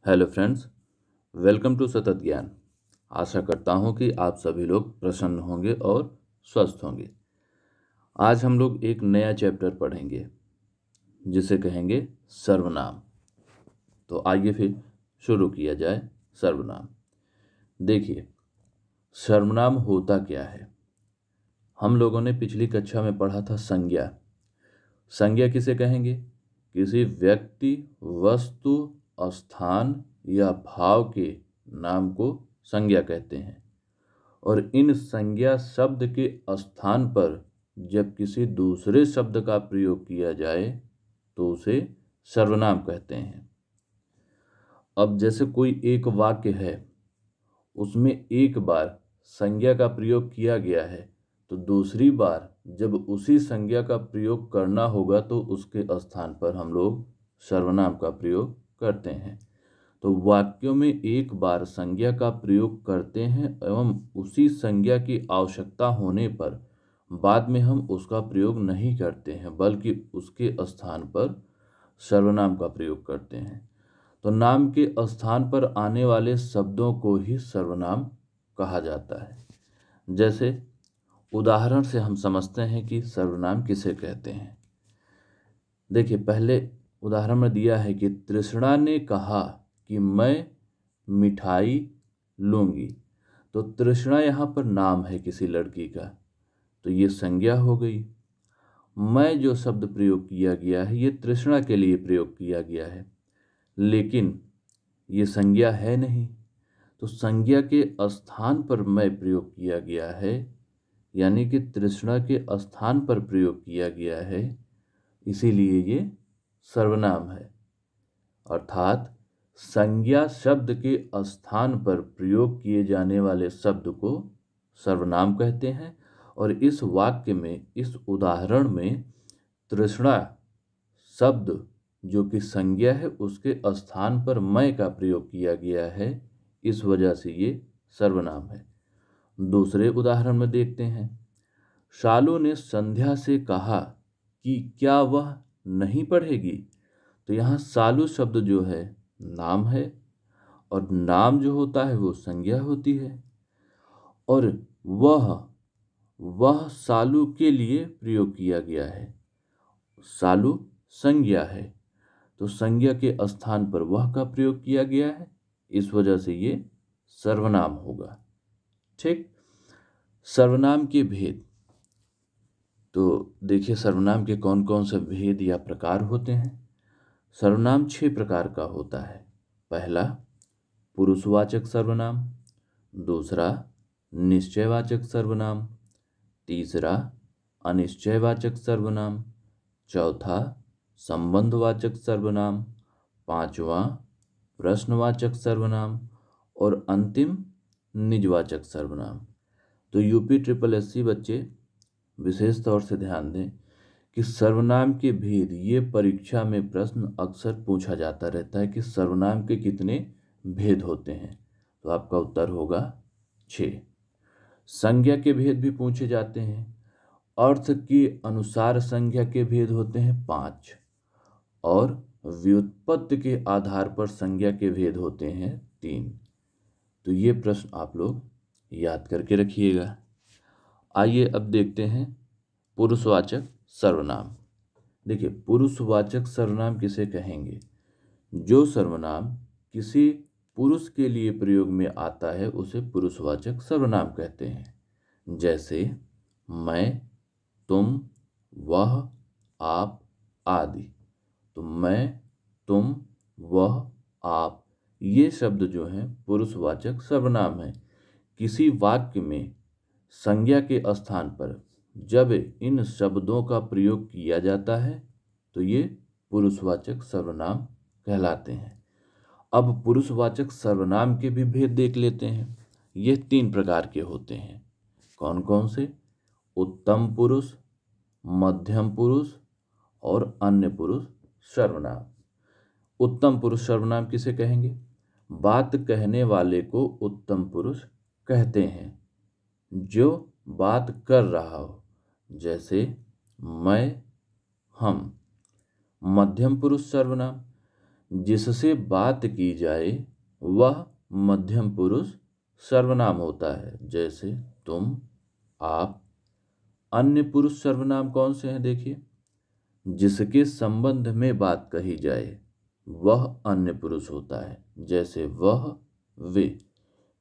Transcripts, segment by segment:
Hello friends, welcome to सतत ज्ञान। आशा करता हूं कि आप सभी लोग प्रसन्न होंगे और स्वस्थ होंगे। आज हम लोग एक नया चैप्टर पढ़ेंगे जिसे कहेंगे सर्वनाम। तो आइए फिर शुरू किया जाए। सर्वनाम देखिए, सर्वनाम होता क्या है। हम लोगों ने पिछली कक्षा में पढ़ा था संज्ञा। संज्ञा किसे कहेंगे? किसी व्यक्ति, वस्तु, स्थान या भाव के नाम को संज्ञा कहते हैं। और इन संज्ञा शब्द के स्थान पर जब किसी दूसरे शब्द का प्रयोग किया जाए तो उसे सर्वनाम कहते हैं। अब जैसे कोई एक वाक्य है, उसमें एक बार संज्ञा का प्रयोग किया गया है, तो दूसरी बार जब उसी संज्ञा का प्रयोग करना होगा तो उसके स्थान पर हम लोग सर्वनाम का प्रयोग करते हैं। तो वाक्यों में एक बार संज्ञा का प्रयोग करते हैं एवं उसी संज्ञा की आवश्यकता होने पर बाद में हम उसका प्रयोग नहीं करते हैं, बल्कि उसके स्थान पर सर्वनाम का प्रयोग करते हैं। तो नाम के स्थान पर आने वाले शब्दों को ही सर्वनाम कहा जाता है। जैसे उदाहरण से हम समझते हैं कि सर्वनाम किसे कहते हैं। देखिए, पहले उदाहरण में दिया है कि तृष्णा ने कहा कि मैं मिठाई लूंगी। तो तृष्णा यहाँ पर नाम है किसी लड़की का, तो ये संज्ञा हो गई। मैं जो शब्द प्रयोग किया गया है ये तृष्णा के लिए प्रयोग किया गया है, लेकिन ये संज्ञा है नहीं। तो संज्ञा के स्थान पर मैं प्रयोग किया गया है, यानी कि तृष्णा के स्थान पर प्रयोग किया गया है, इसीलिए ये सर्वनाम है। अर्थात संज्ञा शब्द के स्थान पर प्रयोग किए जाने वाले शब्द को सर्वनाम कहते हैं। और इस वाक्य में, इस उदाहरण में तृष्णा शब्द जो कि संज्ञा है उसके स्थान पर मैं का प्रयोग किया गया है, इस वजह से ये सर्वनाम है। दूसरे उदाहरण में देखते हैं। शालू ने संध्या से कहा कि क्या वह नहीं पढ़ेगी। तो यहाँ शालू शब्द जो है नाम है, और नाम जो होता है वो संज्ञा होती है। और वह शालू के लिए प्रयोग किया गया है। शालू संज्ञा है, तो संज्ञा के स्थान पर वह का प्रयोग किया गया है, इस वजह से ये सर्वनाम होगा। ठीक। सर्वनाम के भेद। तो देखिए, सर्वनाम के कौन कौन से भेद या प्रकार होते हैं। सर्वनाम 6 प्रकार का होता है। पहला पुरुषवाचक सर्वनाम, दूसरा निश्चयवाचक सर्वनाम, तीसरा अनिश्चयवाचक सर्वनाम, चौथा संबंधवाचक सर्वनाम, पांचवा प्रश्नवाचक सर्वनाम और अंतिम निजवाचक सर्वनाम। तो यूपी ट्रिपल एससी बच्चे विशेष तौर से ध्यान दें कि सर्वनाम के भेद, ये परीक्षा में प्रश्न अक्सर पूछा जाता रहता है कि सर्वनाम के कितने भेद होते हैं। तो आपका उत्तर होगा 6। संज्ञा के भेद भी पूछे जाते हैं। अर्थ के अनुसार संज्ञा के भेद होते हैं 5, और व्युत्पत्ति के आधार पर संज्ञा के भेद होते हैं 3। तो ये प्रश्न आप लोग याद करके रखिएगा। आइए अब देखते हैं पुरुषवाचक सर्वनाम। देखिए, पुरुषवाचक सर्वनाम किसे कहेंगे? जो सर्वनाम किसी पुरुष के लिए प्रयोग में आता है उसे पुरुषवाचक सर्वनाम कहते हैं। जैसे मैं, तुम, वह, आप आदि। तो मैं, तुम, वह, आप, ये शब्द जो हैं पुरुषवाचक सर्वनाम हैं। किसी वाक्य में संज्ञा के स्थान पर जब इन शब्दों का प्रयोग किया जाता है तो ये पुरुषवाचक सर्वनाम कहलाते हैं। अब पुरुषवाचक सर्वनाम के भी भेद देख लेते हैं। ये 3 प्रकार के होते हैं। कौन कौन से? उत्तम पुरुष, मध्यम पुरुष और अन्य पुरुष सर्वनाम। उत्तम पुरुष सर्वनाम किसे कहेंगे? बात कहने वाले को उत्तम पुरुष कहते हैं, जो बात कर रहा हो, जैसे मैं, हम। मध्यम पुरुष सर्वनाम, जिससे बात की जाए वह मध्यम पुरुष सर्वनाम होता है। जैसे तुम, आप। अन्य पुरुष सर्वनाम कौन से हैं? देखिए, जिसके संबंध में बात कही जाए वह अन्य पुरुष होता है। जैसे वह, वे।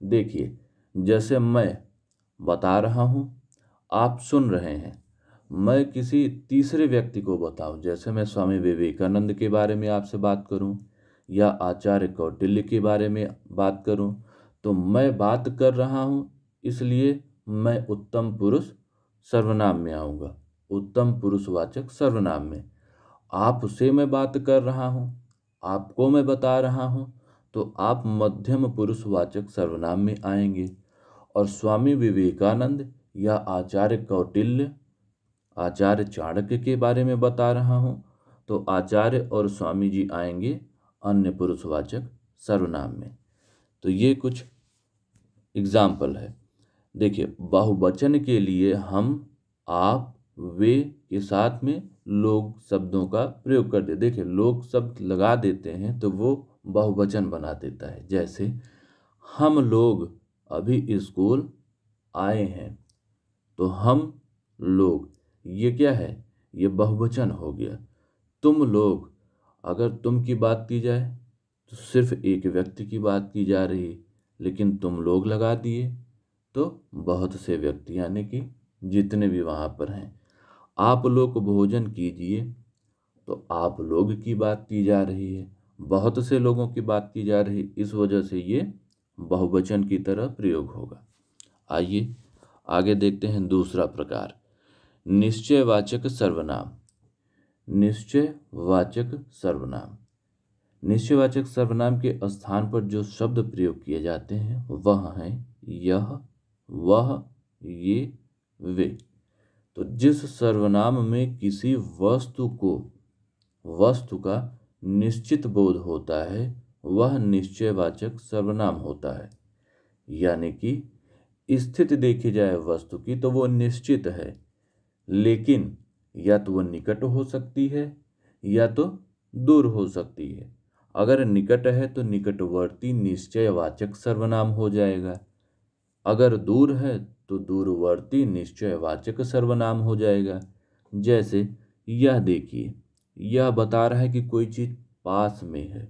देखिए, जैसे मैं बता रहा हूँ, आप सुन रहे हैं। मैं किसी तीसरे व्यक्ति को बताऊं, जैसे मैं स्वामी विवेकानंद के बारे में आपसे बात करूं या आचार्य कौटिल्य के बारे में बात करूं, तो मैं बात कर रहा हूं, इसलिए मैं उत्तम पुरुष सर्वनाम में आऊँगा, उत्तम पुरुषवाचक सर्वनाम में। आपसे मैं बात कर रहा हूँ, आपको मैं बता रहा हूँ, तो आप मध्यम पुरुषवाचक सर्वनाम में आएंगे। और स्वामी विवेकानंद या आचार्य कौटिल्य, आचार्य चाणक्य के बारे में बता रहा हूँ, तो आचार्य और स्वामी जी आएंगे अन्य पुरुषवाचक सर्वनाम में। तो ये कुछ एग्जाम्पल है। देखिए, बहुवचन के लिए हम आप, वे के साथ में लोग शब्दों का प्रयोग करते। देखिए, लोग शब्द लगा देते हैं तो वो बहुवचन बना देता है। जैसे हम लोग अभी स्कूल आए हैं, तो हम लोग, ये क्या है? ये बहुवचन हो गया। तुम लोग, अगर तुम की बात की जाए तो सिर्फ एक व्यक्ति की बात की जा रही, लेकिन तुम लोग लगा दिए तो बहुत से व्यक्ति, यानी कि जितने भी वहाँ पर हैं। आप लोग भोजन कीजिए, तो आप लोग की बात की जा रही है, बहुत से लोगों की बात की जा रही, इस वजह से ये बहुवचन की तरह प्रयोग होगा। आइए आगे देखते हैं दूसरा प्रकार, निश्चयवाचक सर्वनाम। निश्चयवाचक सर्वनाम, निश्चयवाचक सर्वनाम के स्थान पर जो शब्द प्रयोग किए जाते हैं वह हैं यह, वह, ये, वे। तो जिस सर्वनाम में किसी वस्तु का निश्चित बोध होता है वह निश्चयवाचक सर्वनाम होता है। यानी कि स्थिति देखी जाए वस्तु की तो वो निश्चित है, लेकिन या तो वो निकट हो सकती है या तो दूर हो सकती है। अगर निकट है तो निकटवर्ती निश्चयवाचक सर्वनाम हो जाएगा, अगर दूर है तो दूरवर्ती निश्चयवाचक सर्वनाम हो जाएगा। जैसे यह देखिए, यह बता रहा है कि कोई चीज़ पास में है,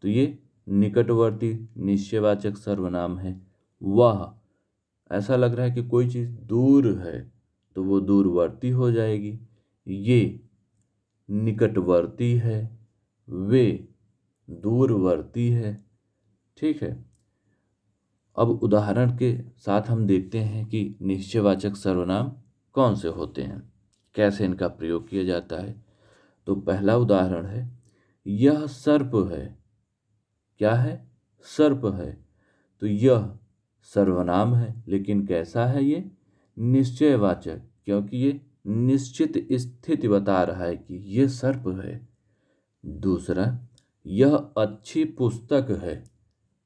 तो ये निकटवर्ती निश्चयवाचक सर्वनाम है। वह, ऐसा लग रहा है कि कोई चीज़ दूर है, तो वो दूरवर्ती हो जाएगी। ये निकटवर्ती है, वे दूरवर्ती है। ठीक है, अब उदाहरण के साथ हम देखते हैं कि निश्चयवाचक सर्वनाम कौन से होते हैं, कैसे इनका प्रयोग किया जाता है। तो पहला उदाहरण है, यह सर्प है। क्या है? सर्प है। तो यह सर्वनाम है, लेकिन कैसा है ये? निश्चयवाचक, क्योंकि ये निश्चित स्थिति बता रहा है कि ये सर्प है। दूसरा, यह अच्छी पुस्तक है।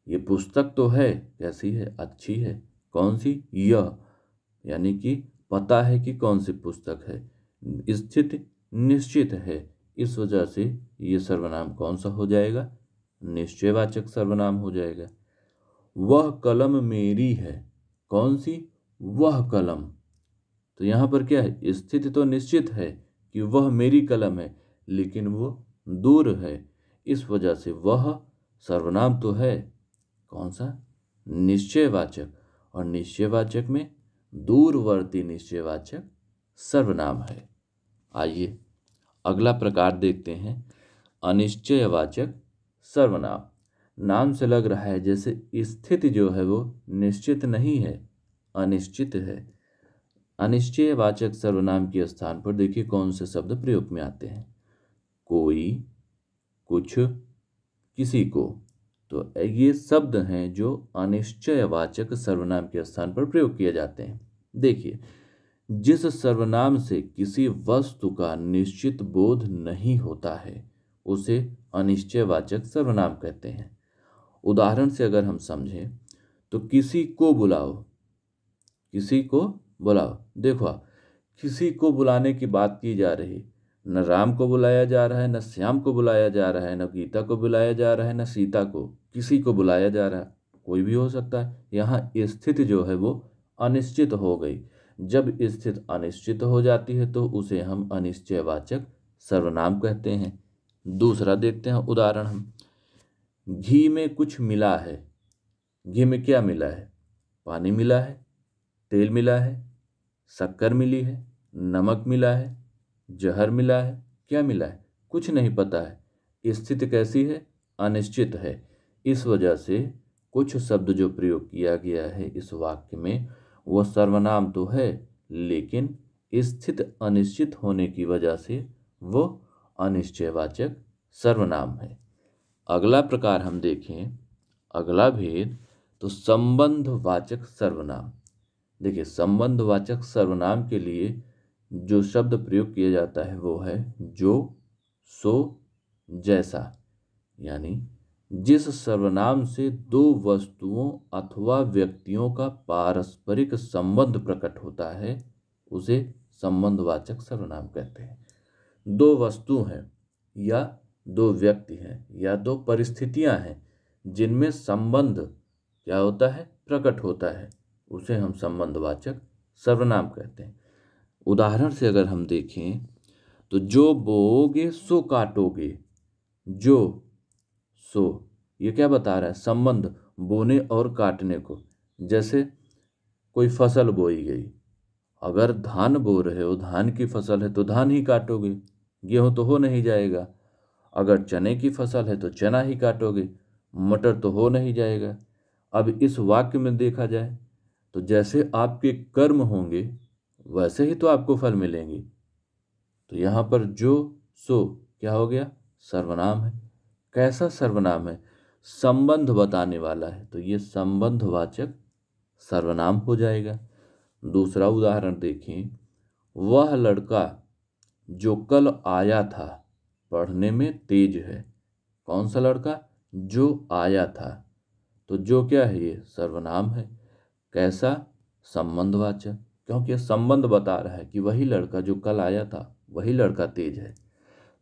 ये पुस्तक तो है, कैसी है? अच्छी है। कौन सी? यह, यानी कि पता है कि कौन सी पुस्तक है। स्थिति निश्चित है, इस वजह से ये सर्वनाम कौन सा हो जाएगा? निश्चयवाचक सर्वनाम हो जाएगा। वह कलम मेरी है। कौन सी? वह कलम। तो यहाँ पर क्या है? स्थिति तो निश्चित है कि वह मेरी कलम है, लेकिन वो दूर है, इस वजह से वह सर्वनाम तो है, कौन सा? निश्चयवाचक। और निश्चयवाचक में दूरवर्ती निश्चयवाचक सर्वनाम है। आइए अगला प्रकार देखते हैं, अनिश्चयवाचक सर्वनाम। नाम से लग रहा है जैसे स्थिति जो है वो निश्चित नहीं है, अनिश्चित है। अनिश्चयवाचक सर्वनाम के स्थान पर देखिए कौन से शब्द प्रयोग में आते हैं। कोई, कुछ, किसी को। तो ये शब्द हैं जो अनिश्चयवाचक सर्वनाम के स्थान पर प्रयोग किए जाते हैं। देखिए, जिस सर्वनाम से किसी वस्तु का निश्चित बोध नहीं होता है उसे अनिश्चयवाचक सर्वनाम कहते हैं। उदाहरण से अगर हम समझें तो किसी को बुलाओ, किसी को बुलाओ। देखो, किसी को बुलाने की बात की जा रही, न राम को बुलाया जा रहा है, न श्याम को बुलाया जा रहा है, न गीता को बुलाया जा रहा है, न सीता को, किसी को बुलाया जा रहा है, कोई भी हो सकता है। यहाँ स्थिति जो है वो अनिश्चित हो गई। जब स्थिति अनिश्चित हो जाती है तो उसे हम अनिश्चयवाचक सर्वनाम कहते हैं। दूसरा देखते हैं उदाहरण हम। घी में कुछ मिला है। घी में क्या मिला है? पानी मिला है, तेल मिला है, शक्कर मिली है, नमक मिला है, जहर मिला है, क्या मिला है? कुछ नहीं पता है। स्थिति कैसी है? अनिश्चित है। इस वजह से कुछ शब्द जो प्रयोग किया गया है इस वाक्य में वह सर्वनाम तो है, लेकिन स्थिति अनिश्चित होने की वजह से वो अनिश्चयवाचक सर्वनाम है। अगला प्रकार हम देखें, अगला भेद, तो संबंधवाचक सर्वनाम। देखिए, संबंधवाचक सर्वनाम के लिए जो शब्द प्रयोग किया जाता है वो है जो, सो, जैसा। यानी जिस सर्वनाम से दो वस्तुओं अथवा व्यक्तियों का पारस्परिक संबंध प्रकट होता है उसे संबंधवाचक सर्वनाम कहते हैं। दो वस्तु हैं या दो व्यक्ति हैं या दो परिस्थितियां हैं जिनमें संबंध क्या होता है? प्रकट होता है, उसे हम संबंधवाचक सर्वनाम कहते हैं। उदाहरण से अगर हम देखें तो जो बोओगे सो काटोगे। जो, सो, ये क्या बता रहा है? संबंध बोने और काटने को। जैसे कोई फसल बोई गई, अगर धान बो रहे हो, धान की फसल है तो धान ही काटोगे, गेहूं तो हो नहीं जाएगा। अगर चने की फसल है तो चना ही काटोगे, मटर तो हो नहीं जाएगा। अब इस वाक्य में देखा जाए तो जैसे आपके कर्म होंगे वैसे ही तो आपको फल मिलेंगे। तो यहाँ पर जो, सो क्या हो गया? सर्वनाम है। कैसा सर्वनाम है? संबंध बताने वाला है, तो ये संबंधवाचक सर्वनाम हो जाएगा। दूसरा उदाहरण देखें। वह लड़का जो कल आया था पढ़ने में तेज है। कौन सा लड़का? जो आया था। तो जो क्या है? ये सर्वनाम है। कैसा? संबंधवाचक, क्योंकि ये संबंध बता रहा है कि वही लड़का जो कल आया था वही लड़का तेज है।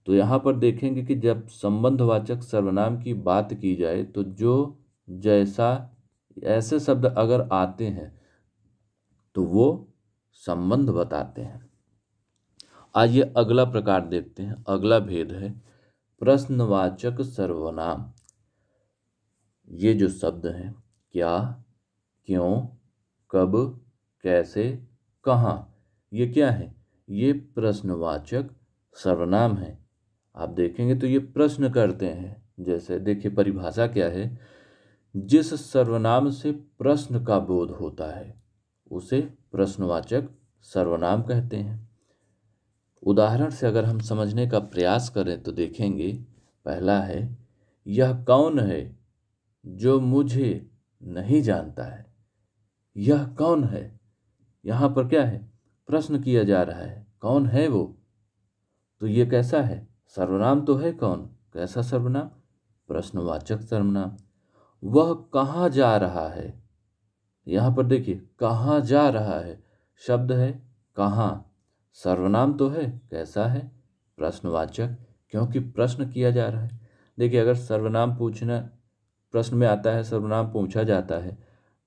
तो यहाँ पर देखेंगे कि जब संबंधवाचक सर्वनाम की बात की जाए तो जो, जैसा, ऐसे शब्द अगर आते हैं तो वो संबंध बताते हैं। आइए अगला प्रकार देखते हैं। अगला भेद है प्रश्नवाचक सर्वनाम। ये जो शब्द हैं, क्या, क्यों, कब, कैसे, कहाँ, ये क्या है? ये प्रश्नवाचक सर्वनाम है। आप देखेंगे तो ये प्रश्न करते हैं। जैसे देखिए परिभाषा क्या है? जिस सर्वनाम से प्रश्न का बोध होता है उसे प्रश्नवाचक सर्वनाम कहते हैं। उदाहरण से अगर हम समझने का प्रयास करें तो देखेंगे, पहला है, यह कौन है जो मुझे नहीं जानता है। यह कौन है? यहाँ पर क्या है? प्रश्न किया जा रहा है, कौन है वो? तो ये कैसा है? सर्वनाम तो है कौन। कैसा सर्वनाम? प्रश्नवाचक सर्वनाम। वह कहाँ जा रहा है? यहाँ पर देखिए कहाँ जा रहा है शब्द है, कहाँ, सर्वनाम तो है, कैसा है? प्रश्नवाचक, क्योंकि प्रश्न किया जा रहा है। देखिए अगर सर्वनाम पूछना प्रश्न में आता है, सर्वनाम पूछा जाता है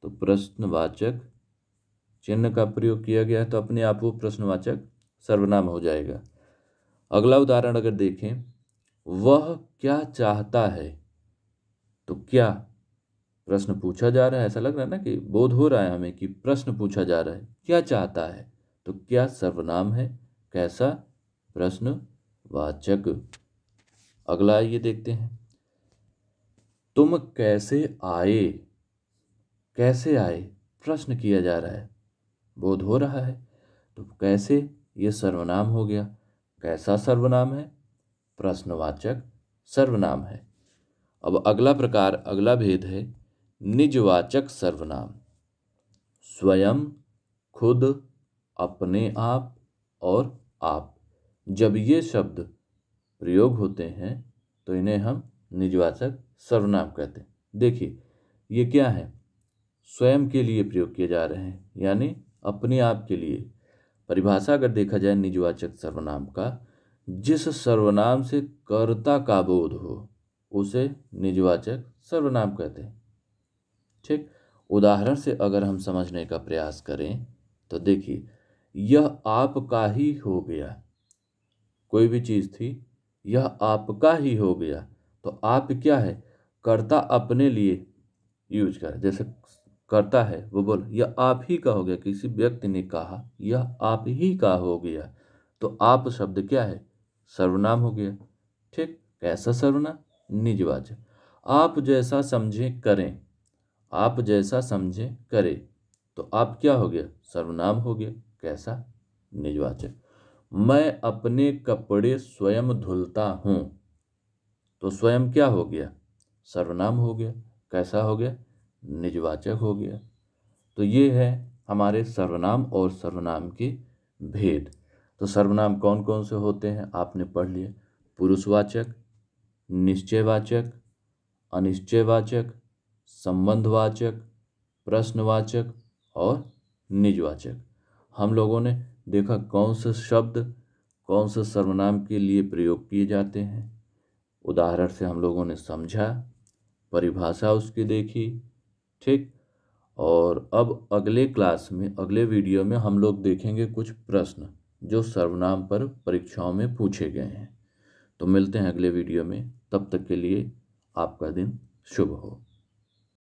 तो प्रश्नवाचक चिन्ह का प्रयोग किया गया है तो अपने आप वो प्रश्नवाचक सर्वनाम हो जाएगा। अगला उदाहरण अगर देखें, वह क्या चाहता है। तो क्या, प्रश्न पूछा जा रहा है, ऐसा लग रहा है ना कि बोध हो रहा है हमें कि प्रश्न पूछा जा रहा है। क्या चाहता है? तो क्या सर्वनाम है। कैसा? प्रश्नवाचक। अगला ये देखते हैं, तुम कैसे आए। कैसे आए? प्रश्न किया जा रहा है, बोध हो रहा है, तो कैसे ये सर्वनाम हो गया। कैसा सर्वनाम है? प्रश्नवाचक सर्वनाम है। अब अगला प्रकार, अगला भेद है निजवाचक सर्वनाम। स्वयं, खुद, अपने आप और आप, जब ये शब्द प्रयोग होते हैं तो इन्हें हम निजवाचक सर्वनाम कहते हैं। देखिए ये क्या है? स्वयं के लिए प्रयोग किए जा रहे हैं, यानी अपने आप के लिए। परिभाषा अगर देखा जाए निजवाचक सर्वनाम का, जिस सर्वनाम से कर्ता का बोध हो उसे निजवाचक सर्वनाम कहते हैं। ठीक, उदाहरण से अगर हम समझने का प्रयास करें तो देखिए, यह आपका ही हो गया। कोई भी चीज़ थी, यह आपका ही हो गया, तो आप क्या है, कर्ता अपने लिए यूज कर, जैसे करता है वो बोल यह आप ही का हो गया, किसी व्यक्ति ने कहा यह आप ही का हो गया, तो आप शब्द क्या है, सर्वनाम हो गया। ठीक, कैसा सर्वनाम, निजवाचक। आप जैसा समझे करें, आप जैसा समझे करे, तो आप क्या हो गया, सर्वनाम हो गया। कैसा, निजवाचक। मैं अपने कपड़े स्वयं धुलता हूँ, तो स्वयं क्या हो गया, सर्वनाम हो गया। कैसा हो गया, निजवाचक हो गया। तो ये है हमारे सर्वनाम और सर्वनाम के भेद। तो सर्वनाम कौन कौन से होते हैं आपने पढ़ लिए, पुरुषवाचक, निश्चयवाचक, अनिश्चयवाचक, संबंधवाचक, प्रश्नवाचक और निजवाचक। हम लोगों ने देखा कौन से शब्द कौन से सर्वनाम के लिए प्रयोग किए जाते हैं, उदाहरण से हम लोगों ने समझा, परिभाषा उसकी देखी। ठीक, और अब अगले क्लास में, अगले वीडियो में हम लोग देखेंगे कुछ प्रश्न जो सर्वनाम पर परीक्षाओं में पूछे गए हैं। तो मिलते हैं अगले वीडियो में, तब तक के लिए आपका दिन शुभ हो।